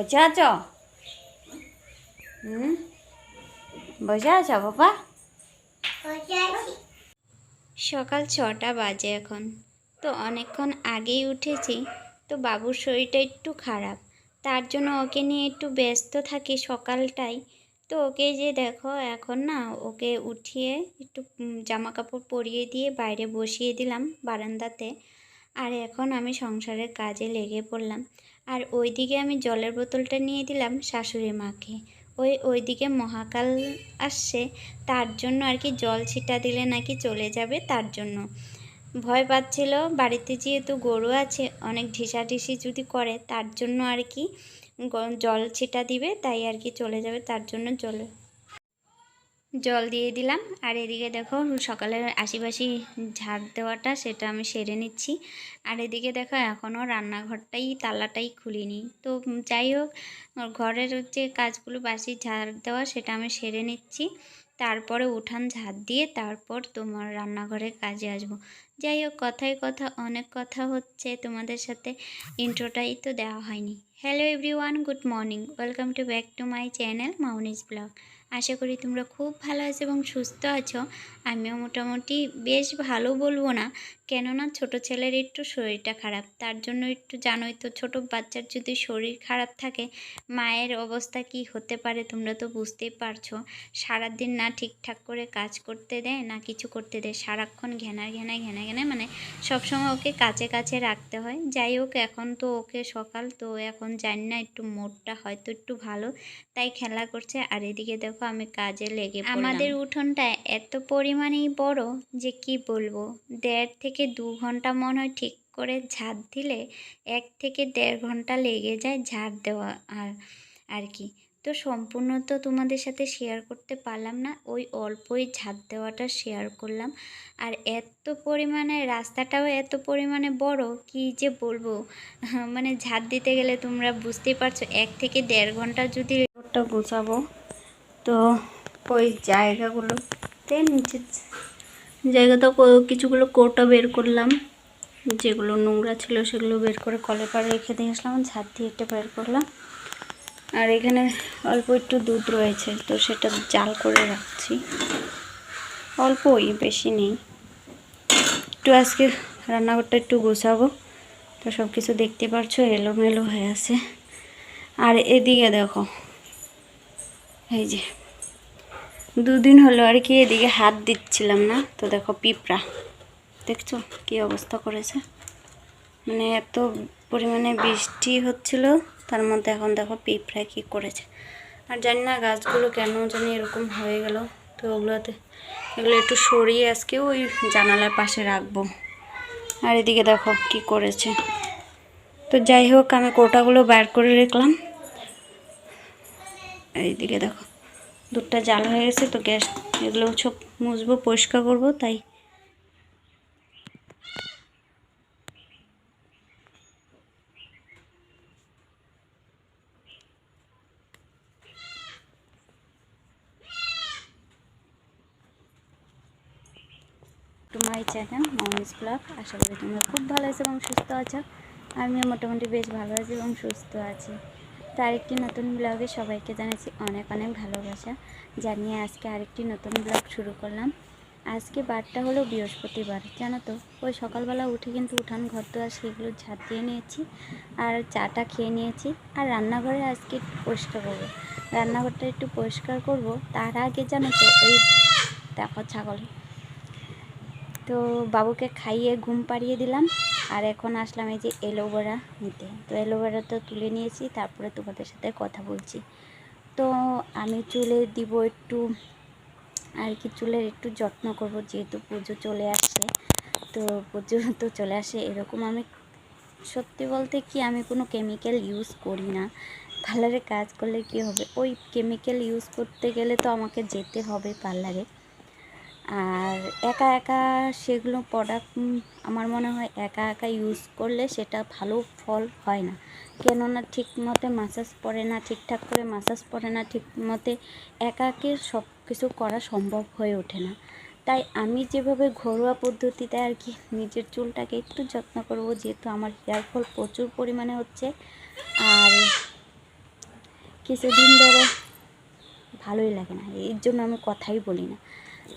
বসে আছো? বসে আছো বাবা? সকাল 6টা বাজে এখন। তো অনেকক্ষণ আগেই উঠেছি। তো বাবুর শরীরটা একটু খারাপ, তার জন্য ওকে নিয়ে একটু ব্যস্ত থাকি সকালটাই। তো ওকে যে দেখো এখন না, ওকে উঠিয়ে একটু জামা কাপড় পরিয়ে দিয়ে বাইরে বসিয়ে দিলাম বারান্দাতে। আর এখন আমি সংসারের কাজে লেগে পড়লাম। আর ওইদিকে আমি জলের বোতলটা নিয়ে দিলাম শাশুড়ি মাকে। ওইদিকে মহাকাল আসছে, তার জন্য আর কি জল ছিটা দিলে নাকি চলে যাবে, তার জন্য ভয় পাচ্ছিল। বাড়িতে যেহেতু গরু আছে, অনেক ঢিসাঢিসি যদি করে, তার জন্য আর কি জল ছিটা দিবে, তাই আর কি চলে যাবে, তার জন্য জল দিয়ে দিলাম। আর এদিকে দেখো সকালের আশিপাশি ঝাড় দেওয়াটা সেটা আমি সেরে নিচ্ছি। আর এদিকে দেখো এখনও রান্নাঘরটাই তালাটাই খুলিনি। তো যাই হোক, ঘরের যে কাজগুলো বাসি ঝাড় দেওয়া সেটা আমি সেরে নিচ্ছি। তারপরে উঠান ঝাড় দিয়ে তারপর তোমার রান্নাঘরের কাজে আসবো। যাই হোক, কথায় কথা অনেক কথা হচ্ছে, তোমাদের সাথে ইন্ট্রোটাই তো দেওয়া হয়নি। Hello everyone, good morning, welcome to back to my channel Mauni's blog. আশা করি তোমরা খুব ভালো আছো এবং সুস্থ আছো। আমিও মোটামুটি বেশ ভালো বলবো না, কেননা ছোট ছেলের একটু শরীরটা খারাপ, তার জন্য একটু জানোই তো, ছোট বাচ্চার যদি শরীর খারাপ থাকে মায়ের অবস্থা কি হতে পারে তোমরা তো বুঝতেই পারছো। সারাদিন না ঠিকঠাক করে কাজ করতে দেয় না কিছু করতে দেয়, সারাক্ষণ ঘেনায় মানে সবসময় ওকে কাছে কাছে রাখতে হয়। যাই হোক, এখন তো ওকে সকাল তো এখন জানি না, একটু মোডটা হয়তো একটু ভালো, তাই খেলা করছে। আর এদিকে দেখো আমি কাজে লেগে পড়লাম। আমাদের উঠোনটা এত পরিমাণেই বড় যে কি বলবো, 1.5 থেকে 2 ঘন্টা মনে হয় ঠিক করে ঝাড় দিলে 1 থেকে 1.5 ঘন্টা লেগে যায় ঝাড় দেওয়া। আর কি, তো সম্পূর্ণ তো তোমাদের সাথে শেয়ার করতে পারলাম না, ওই অল্পই ঝাড় দেওয়াটা শেয়ার করলাম। আর এত পরিমাণে রাস্তাটাও এত পরিমাণে বড় কি যে বলবো, মানে ঝাড় দিতে গেলে তোমরা বুঝতেই পারছো 1 থেকে 1.5 ঘন্টা যদি ওটা গোছাবো। তো ওই জায়গাগুলোতে নিচে জায়গাটা কিছুগুলো কৌটা বের করলাম, যেগুলো নোংরা ছিল সেগুলো বের করে কলের পাড়ে রেখে দিয়ে আসলাম, ঝাড় দিয়ে একটা বের করলাম। আর এখানে অল্প একটু দুধ রয়েছে, তো সেটা জাল করে রাখছি, অল্পই, বেশি নেই। একটু আজকে রান্নাঘরটা একটু গোছাবো, তো সব কিছু দেখতে পারছো এলোমেলো হয়ে আছে। আর এদিকে দেখো, এই যে 2 দিন হলো আর কি এদিকে হাত দিচ্ছিলাম না, তো দেখো পিঁপড়া দেখছো কি অবস্থা করেছে, মানে এত পরিমাণে বৃষ্টি হচ্ছিল, তার মধ্যে এখন দেখো পিঁপড়া কি করেছে। আর জানি না গাছগুলো কেন জানি এরকম হয়ে গেল, তো এগুলো একটু সরিয়ে আজকে ওই জানালার পাশে রাখবো। আর এদিকে দেখো কি করেছে। তো যাই হোক, আমি কোটাগুলো বার করে রাখলাম। এইদিকে দেখো দুধটা জাল হয়ে গেছে, তো গ্যাস এগুলো সব মুছবো, পরিষ্কার করবো, তাই two my channel Mauni's blog. আশা করি তোমরা খুব ভালো আছো এবং সুস্থ আছো। আমিও মোটামুটি বেশ ভালো আছি এবং সুস্থ আছি। তো আরেকটি নতুন ব্লগে সবাইকে জানাচ্ছি অনেক অনেক ভালোবাসা জানিয়ে আজকে আরেকটি নতুন ব্লগ শুরু করলাম। আজকে বারটা হলো বৃহস্পতিবার, জানো তো। ওই সকালবেলা উঠে কিন্তু উঠান ঘর দোয়ার সেগুলো ঝাড় দিয়ে নিয়েছি, আর চাটা খেয়ে নিয়েছি। আর রান্নাঘরে আজকে একটু পরিষ্কার করবো, রান্নাঘরটা একটু পরিষ্কার করব। তার আগে জানো তো, ওই দেখো ছাগল, তো বাবুকে খাইয়ে ঘুম পাড়িয়ে দিলাম। আর এখন আসলাম এই যে অ্যালোভেরা নিতে, তো অ্যালোভেরা তো তুলে নিয়েছি, তারপরে তোমাদের সাথে কথা বলছি। তো আমি চুলে দিব একটু আর কি, চুলের একটু যত্ন করব, যেহেতু পুজো চলে আসছে। তো পুজো তো চলে আসে, এরকম আমি সত্যি বলতে কি আমি কোনো কেমিক্যাল ইউজ করি না। পার্লারে কাজ করলে কি হবে, ওই কেমিক্যাল ইউজ করতে গেলে তো আমাকে যেতে হবে পার্লারে। আর একা একা সেগুলো প্রোডাক্ট আমার মনে হয় একা একা ইউজ করলে সেটা ভালো ফল হয় না, কেননা ঠিক মতো মাসাজ পড়ে না, ঠিকঠাক করে মাসাজ পড়ে না, ঠিক মতে একাকে সব কিছু করা সম্ভব হয়ে ওঠে না। তাই আমি যেভাবে ঘরোয়া পদ্ধতিতে আর কি নিজের চুলটাকে একটু যত্ন করব, যেহেতু আমার হেয়ার ফল প্রচুর পরিমাণে হচ্ছে। আর কিছুদিন ধরে ভালোই লাগে না, এর জন্য আমি কথাই বলি না।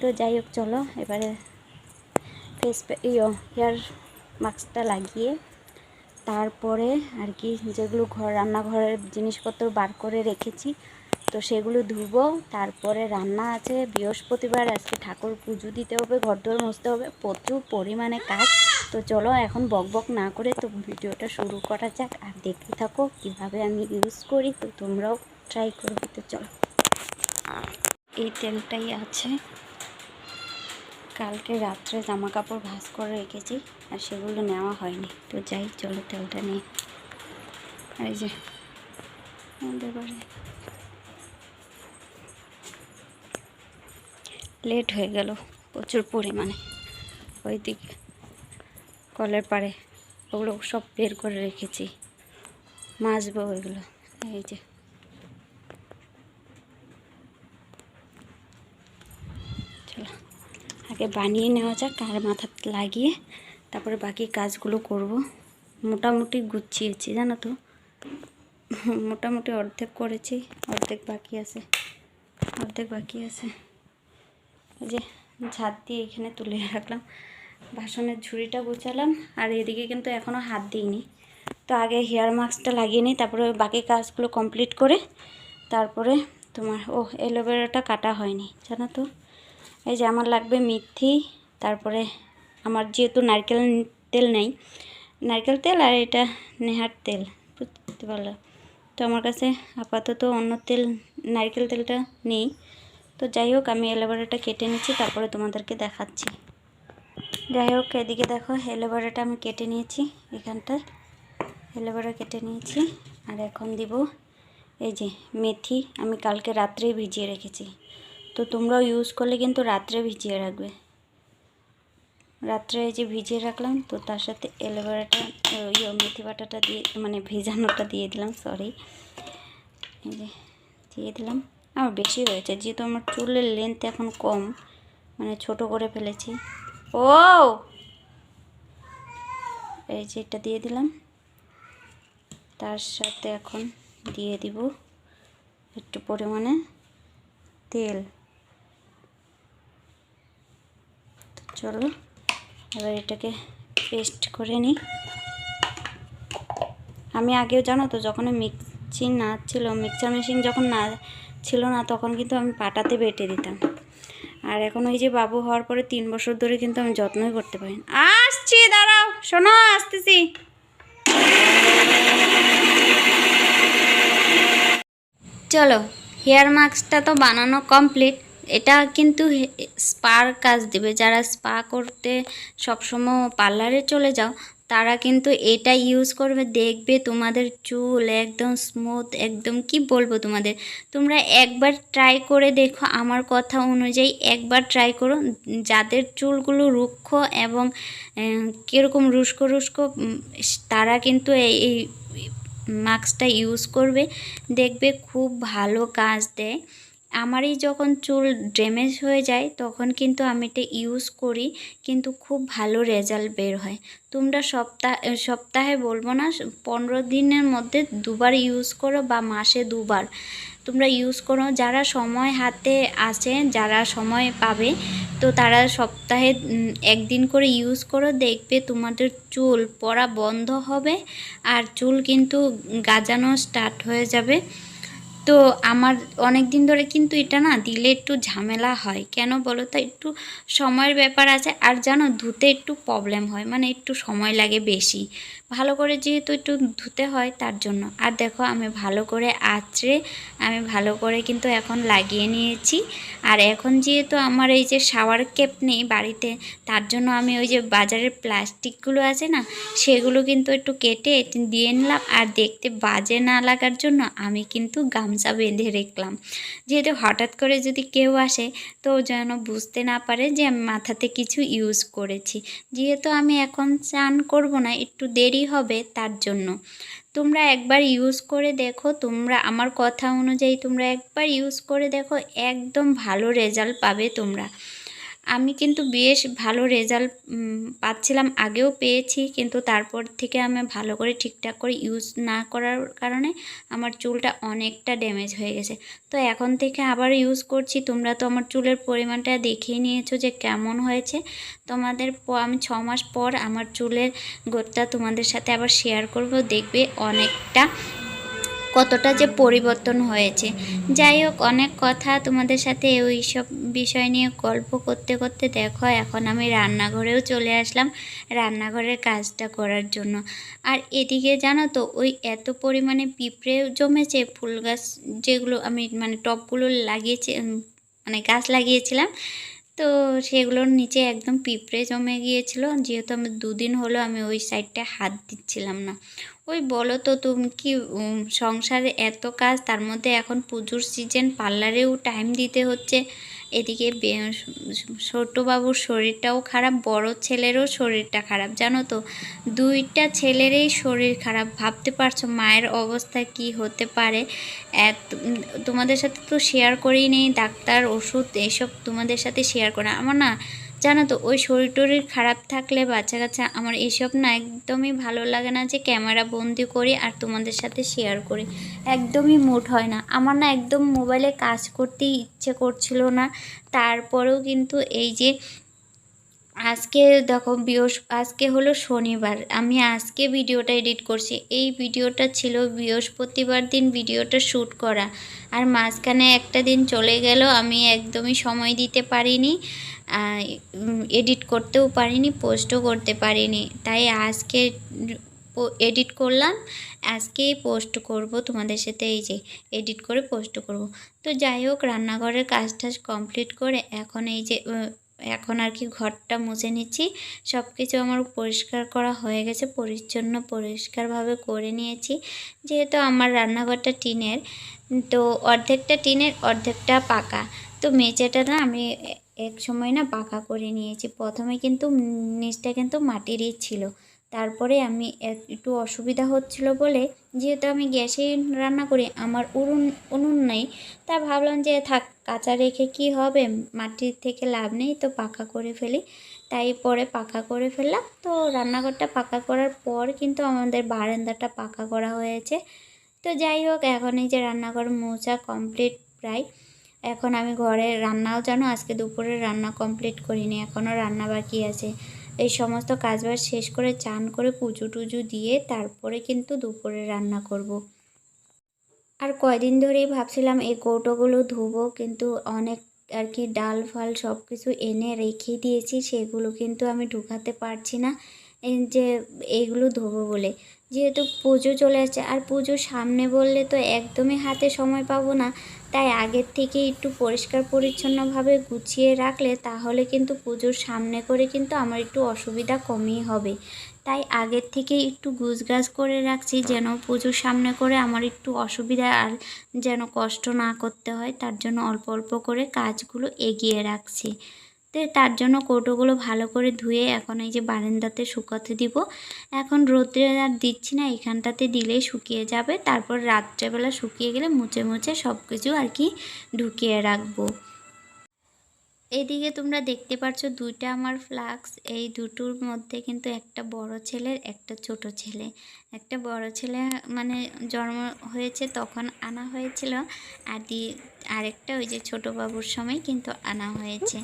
তো যাই হোক, চলো এবারে হেয়ার মাস্কটা লাগিয়ে তারপরে আর কি যেগুলো রান্নাঘরের জিনিসপত্র বার করে রেখেছি তো সেগুলো ধুবো। তারপরে রান্না আছে, বৃহস্পতিবার আজকে ঠাকুর পুজো দিতে হবে, ঘরদোর মুছতে হবে, প্রচুর পরিমাণে কাজ। তো চলো এখন বকবক না করে তো ভিডিওটা শুরু করা যাক, আর দেখতে থাকো কিভাবে আমি ইউজ করি, তো তোমরাও ট্রাই করবে। তো চলো, এই তেলটাই আছে, কালকে রাত্রে জামা কাপড় ভাঁজ করে রেখেছি আর সেগুলো নেওয়া হয়নি। তো যাই, চলো তেলটা নিয়ে। এই যে আমাদের বাড়ি লেট হয়ে গেল প্রচুর পরিমাণে, ওইদিকে কলের পাড়ে ওগুলো সব বের করে রেখেছি, মাজবো ওইগুলো। এই যে চলো আগে বানিয়ে নেওয়া যাক, আর মাথা লাগিয়ে তারপরে বাকি কাজগুলো করব। মোটামুটি গুছিয়েছি জানো তো, মোটামুটি অর্ধেক করেছি, অর্ধেক বাকি আছে, অর্ধেক বাকি আছে। এই যে ঝাঁট দিয়ে এখানে তুলে রাখলাম, বাসনের ঝুড়িটা গোছালাম, আর এদিকে কিন্তু এখনও হাত দিইনি। তো আগে হেয়ার মাস্কটা লাগিয়ে নিই, তারপরে বাকি কাজগুলো কমপ্লিট করে তারপরে তোমার অ্যালোভেরাটা কাটা হয়নি জানো তো। এই যে আমার লাগবে মেথি, তারপরে আমার যেহেতু নারকেল তেল নেই, নারকেল তেল আর এটা নেহার তেল, বুঝতে পারলো। তো আমার কাছে আপাতত অন্য তেল, নারকেল তেলটা নেই। তো যাই হোক, আমি অ্যালোভেরাটা কেটে নিচ্ছি, তারপরে তোমাদেরকে দেখাচ্ছি। যাই হোক, এদিকে দেখো অ্যালোভেরাটা আমি কেটে নিয়েছি, এখানটায় অ্যালোভেরা কেটে নিয়েছি। আর এখন দিব এই যে মেথি, আমি কালকে রাত্রেই ভিজিয়ে রেখেছি। তো তোমরাও ইউজ করলে কিন্তু রাত্রে ভিজিয়ে রাখবে। রাত্রে এই যে ভিজিয়ে রাখলাম, তো তার সাথে অ্যালোভেরাটা মেথি বাটাটা দিয়ে, মানে ভেজানোটা দিয়ে দিলাম, সরি, এই যে দিয়ে দিলাম। আমার বেশি হয়েছে যেহেতু আমার চুলের লেন্থ এখন কম, মানে ছোট করে ফেলেছি। এই যে এটা দিয়ে দিলাম, তার সাথে এখন দিয়ে দিব একটু পরিমাণে তেল। চলো এবার এটাকে পেস্ট করে নিই। আমি আগেও জানো তো, যখন মিক্সচার মেশিন যখন না ছিল না, তখন কিন্তু আমি পাটাতে বেটে দিতাম। আর এখন ওই যে বাবু হওয়ার পরে 3 বছর ধরে কিন্তু আমি যত্নই করতে পারি। আসছি, দাঁড়াও, শোনো, আসতেছি। চলো, হেয়ার মাস্কটা তো বানানো কমপ্লিট। এটা কিন্তু স্পার কাজ দিবে, যারা স্পা করতে সবসময় পার্লারে চলে যাও তারা কিন্তু এটা ইউজ করবে, দেখবে তোমাদের চুল একদম স্মুথ, একদম কি বলবো তোমাদের। তোমরা একবার ট্রাই করে দেখো, আমার কথা অনুযায়ী একবার ট্রাই করো। যাদের চুলগুলো রুক্ষ এবং কীরকম রুস্কো রুস্কো, তারা কিন্তু এই মাস্কটা ইউজ করবে, দেখবে খুব ভালো কাজ দেয়। আমারই যখন চুল ড্যামেজ হয়ে যায় তখন কিন্তু আমি এটা ইউজ করি, কিন্তু খুব ভালো রেজাল্ট বের হয়। তোমরা সপ্তাহে বলবো না, 15 দিনের মধ্যে 2বার ইউজ করো বা মাসে 2বার তোমরা ইউজ করো। যারা সময় হাতে আছে, যারা সময় পাবে, তো তারা সপ্তাহে 1 দিন করে ইউজ করো, দেখবে তোমাদের চুল পড়া বন্ধ হবে আর চুল কিন্তু গাজানো স্টার্ট হয়ে যাবে। তো আমার অনেক দিন ধরে কিন্তু এটা না দিলে একটু ঝামেলা হয়, কেন বলো তো, একটু সময়ের ব্যাপার আছে, আর জানো ধুতে একটু প্রবলেম হয়, মানে একটু সময় লাগে বেশি, ভালো করে যেহেতু একটু ধুতে হয় তার জন্য। আর দেখো আমি ভালো করে আঁচড়ে আমি ভালো করে কিন্তু এখন লাগিয়ে নিয়েছি। আর এখন যেহেতু আমার এই যে শাওয়ার ক্যাপ নেই বাড়িতে, তার জন্য আমি ওই যে বাজারের প্লাস্টিকগুলো আছে না, সেগুলো কিন্তু একটু কেটে দিয়ে নিলাম। আর দেখতে বাজে না লাগার জন্য আমি কিন্তু গামছা বেঁধে রাখলাম, যেহেতু হঠাৎ করে যদি কেউ আসে তো যেন বুঝতে না পারে যে আমি মাথাতে কিছু ইউজ করেছি। যেহেতু আমি এখন স্নান করব না, একটু দেরি হবে, তার জন্য। তোমরা একবার ইউজ করে দেখো, তোমরা আমার কথা অনুযায়ী তোমরা একবার ইউজ করে দেখো, একদম ভালো রেজাল্ট পাবে তোমরা। আমি কিন্তু বেশ ভালো রেজাল্ট পাচ্ছিলাম, আগেও পেয়েছি, কিন্তু তারপর থেকে আমি ভালো করে ঠিকঠাক করে ইউজ না করার কারণে আমার চুলটা অনেকটা ড্যামেজ হয়ে গেছে। তো এখন থেকে আবার ইউজ করছি। তোমরা তো আমার চুলের পরিমাণটা দেখিয়ে নিয়েছো যে কেমন হয়েছে। তোমাদের আমি 6 মাস পর আমার চুলের গ্রোথটা তোমাদের সাথে আবার শেয়ার করব, দেখবে অনেকটা কতটা যে পরিবর্তন হয়েছে। যাই হোক, অনেক কথা তোমাদের সাথে ওই সব বিষয় নিয়ে গল্প করতে করতে দেখো এখন আমি রান্নাঘরেও চলে আসলাম রান্নাঘরের কাজটা করার জন্য। আর এদিকে জানো তো ওই এত পরিমাণে পিঁপড়ে জমেছে, ফুল গাছ যেগুলো আমি মানে টবগুলো লাগিয়েছি, মানে গাছ লাগিয়েছিলাম, তো সেগুলোর নিচে একদম পিঁপড়ে জমে গিয়েছিল। যেহেতু আমি 2 দিন হলো আমি ওই সাইডটা হাত দিচ্ছিলাম না। ওই বলো তো তুমি কি, সংসারে এত কাজ, তার মধ্যে এখন পুজোর সিজন, পার্লারেও টাইম দিতে হচ্ছে। এদিকে ছোটো বাবুর শরীরটাও খারাপ, বড় ছেলেরও শরীরটা খারাপ, জানো তো 2টা ছেলেরই শরীর খারাপ। ভাবতে পারছো মায়ের অবস্থা কি হতে পারে। তোমাদের সাথে তো শেয়ার করেই নেই, ডাক্তার ওষুধ এসব তোমাদের সাথে শেয়ার করে আমার না, জানো তো ওই শরীর টরীর খারাপ থাকলে বাচ্চা কাচ্চা আমার এসব না একদমই ভালো লাগে না যে ক্যামেরা বন্দি করি আর তোমাদের সাথে শেয়ার করি, একদমই মুড হয় না আমার, না একদম মোবাইলে কাজ করতেই ইচ্ছে করছিল না। তারপরেও কিন্তু এই যে আজকে দেখো আজকে হলো শনিবার, আমি আজকে ভিডিওটা এডিট করছি। এই ভিডিওটা ছিল বৃহস্পতিবার দিন ভিডিওটা শ্যুট করা, আর মাঝখানে একটা দিন চলে গেল, আমি একদমই সময় দিতে পারিনি, এডিট করতেও পারিনি, পোস্টও করতে পারিনি। তাই আজকে এডিট করলাম, আজকেই পোস্ট করব তোমাদের সাথে, এই যে এডিট করে পোস্ট করব। তো যাই হোক, রান্নাঘরের কাজ টাজ কমপ্লিট করে এখন এই যে এখন আর কি ঘরটা মুছে নিচ্ছি। সব কিছু আমার পরিষ্কার করা হয়ে গেছে, পরিষ্কারভাবে করে নিয়েছি। যেহেতু আমার রান্নাঘরটা টিনের, তো অর্ধেকটা টিনের অর্ধেকটা পাকা, তো মেঝেটা না আমি এক সময় না পাকা করে নিয়েছি। প্রথমে কিন্তু নিচটা কিন্তু মাটিরই ছিল, তারপরে আমি একটু অসুবিধা হচ্ছিল বলে, যেহেতু আমি গ্যাসেই রান্না করি, আমার উনুন নেই, তা ভাবলাম যে থাক কাঁচা রেখে কি হবে, মাটির থেকে লাভ নেই, তো পাকা করে ফেলি। তাই পরে পাকা করে ফেললাম। তো রান্নাঘরটা পাকা করার পর কিন্তু আমাদের বারান্দাটা পাকা করা হয়েছে। তো যাই হোক, এখন এই যে রান্নাঘর মোছা কমপ্লিট প্রায়। এখন আমি ঘরে রান্নাও, জানো আজকে দুপুরে রান্না কমপ্লিট করিনি, এখনও রান্না বাকি আছে। এই সমস্ত কাজবাজ শেষ করে চান করে পুজো টুজো দিয়ে তারপরে কিন্তু দুপুরে রান্না করব। আর কয়দিন ধরেই ভাবছিলাম এই কৌটোগুলো ধুবো, কিন্তু অনেক আর কি ডাল ফাল সব কিছু এনে রেখে দিয়েছি, সেগুলো কিন্তু আমি ঢুকাতে পারছি না এই যে এইগুলো ধোবো বলে। যেহেতু পুজো চলে আসছে, আর পুজোর সামনে বললে তো একদমই হাতে সময় পাবো না, তাই আগের থেকে একটু পরিষ্কার পরিচ্ছন্নভাবে গুছিয়ে রাখলে তাহলে কিন্তু পুজোর সামনে করে কিন্তু আমার একটু অসুবিধা কমই হবে। তাই আগের থেকে একটু গুছগাছ করে রাখছি, যেন পুজোর সামনে করে আমার একটু অসুবিধা আর যেন কষ্ট না করতে হয়, তার জন্য অল্প অল্প করে কাজগুলো এগিয়ে রাখছি। তো তার জন্য কৌটোগুলো ভালো করে ধুয়ে এখন এই যে বারান্দাতে শুকাতে দিব। এখন রোদ্রে আর দিচ্ছি না, এখানটাতে দিলেই শুকিয়ে যাবে, তারপর রাত্রেবেলা শুকিয়ে গেলে মুছে মুছে সব কিছু আর কি ঢুকিয়ে রাখবো। এইদিকে তোমরা দেখতে পাচ্ছ 2টা আমার ফ্লাক্স, এই দুটোর মধ্যে কিন্তু একটা বড় ছেলের একটা ছোট ছেলে। একটা বড় ছেলে মানে জন্ম হয়েছে তখন আনা হয়েছিল, আরেকটা ওই যে ছোটো বাবুর সময় কিন্তু আনা হয়েছে।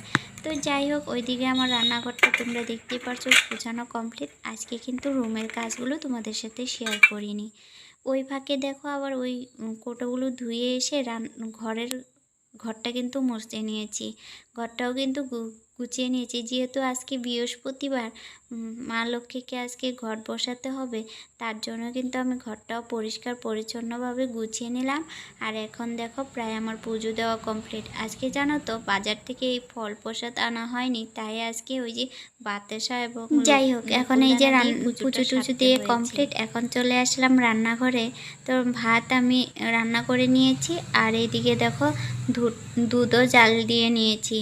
তো যাই হোক, ওইদিকে আমার রান্নাঘরটা তোমরা দেখতেই পাচ্ছ গোছানো কমপ্লিট। আজকে কিন্তু রুমের কাজগুলো তোমাদের সাথে শেয়ার করিনি। ওই ফাঁকে দেখো আবার ওই কৌটোগুলো ধুয়ে এসে ঘরটা কিন্তু মুছে নিয়েছি, ঘরটাও কিন্তু গুছিয়ে নিয়েছি। যেহেতু আজকে বৃহস্পতিবার, মা লক্ষ্মীকে আজকে ঘট বসাতে হবে, তার জন্য কিন্তু আমি ঘরটাও পরিষ্কার পরিচ্ছন্নভাবে গুছিয়ে নিলাম। আর এখন দেখো প্রায় আমার পুজো দেওয়া কমপ্লিট। আজকে জানো তো বাজার থেকে এই ফল প্রসাদ আনা হয়নি, তাই আজকে ওই যে বাতাসা এবং যাই হোক, এখন এই যে পুজো টুজো দিয়ে কমপ্লিট, এখন চলে আসলাম রান্নাঘরে। তো ভাত আমি রান্না করে নিয়েছি, আর এইদিকে দেখো দুধও জাল দিয়ে নিয়েছি।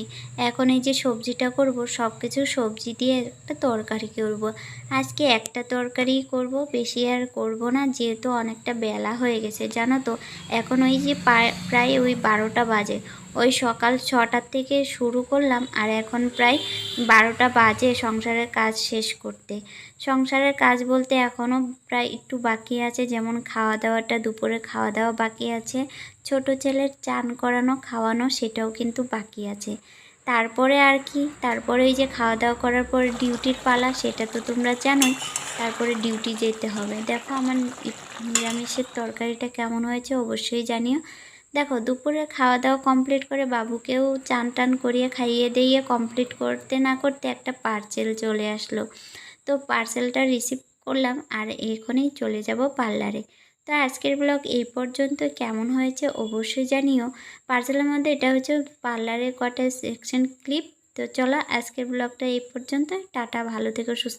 এখন এই যে সবজিটা করব, সব কিছু সবজি দিয়ে একটা তরকারি করব। আজকে একটা তরকারি করব, বেশি আর করব না, যেহেতু অনেকটা বেলা হয়ে গেছে জানো তো। এখন ওই যে প্রায় ওই 12টা বাজে, ওই সকাল 6টার থেকে শুরু করলাম আর এখন প্রায় 12টা বাজে সংসারের কাজ শেষ করতে। সংসারের কাজ বলতে এখনও প্রায় একটু বাকি আছে, যেমন খাওয়া দাওয়াটা, দুপুরে খাওয়া দাওয়া বাকি আছে, ছোট ছেলের চান করানো খাওয়ানো সেটাও কিন্তু বাকি আছে। তারপরে আর কি, তারপরে ওই যে খাওয়া দাওয়া করার পর ডিউটির পালা, সেটা তো তোমরা জানোই। তারপরে ডিউটি যেতে হবে। দেখো আমার নিরামিষের তরকারিটা কেমন হয়েছে অবশ্যই জানিও। দেখো দুপুরে খাওয়া দাওয়া কমপ্লিট করে বাবুকেও চান টান করিয়ে খাইয়ে দিয়ে কমপ্লিট করতে না করতে একটা পার্সেল চলে আসলো। তো পার্সেলটা রিসিভ করলাম আর এখনই চলে যাব পার্লারে। তো আজকের ব্লগ এই পর্যন্ত, কেমন হয়েছে অবশ্যই জানিও। পার্সেলের মধ্যে এটা হচ্ছে পার্লারের কটা সেকশন ক্লিপ। তো চলো আজকের ব্লগটা এই পর্যন্ত, টাটা, ভালো থেকো, সুস্থ।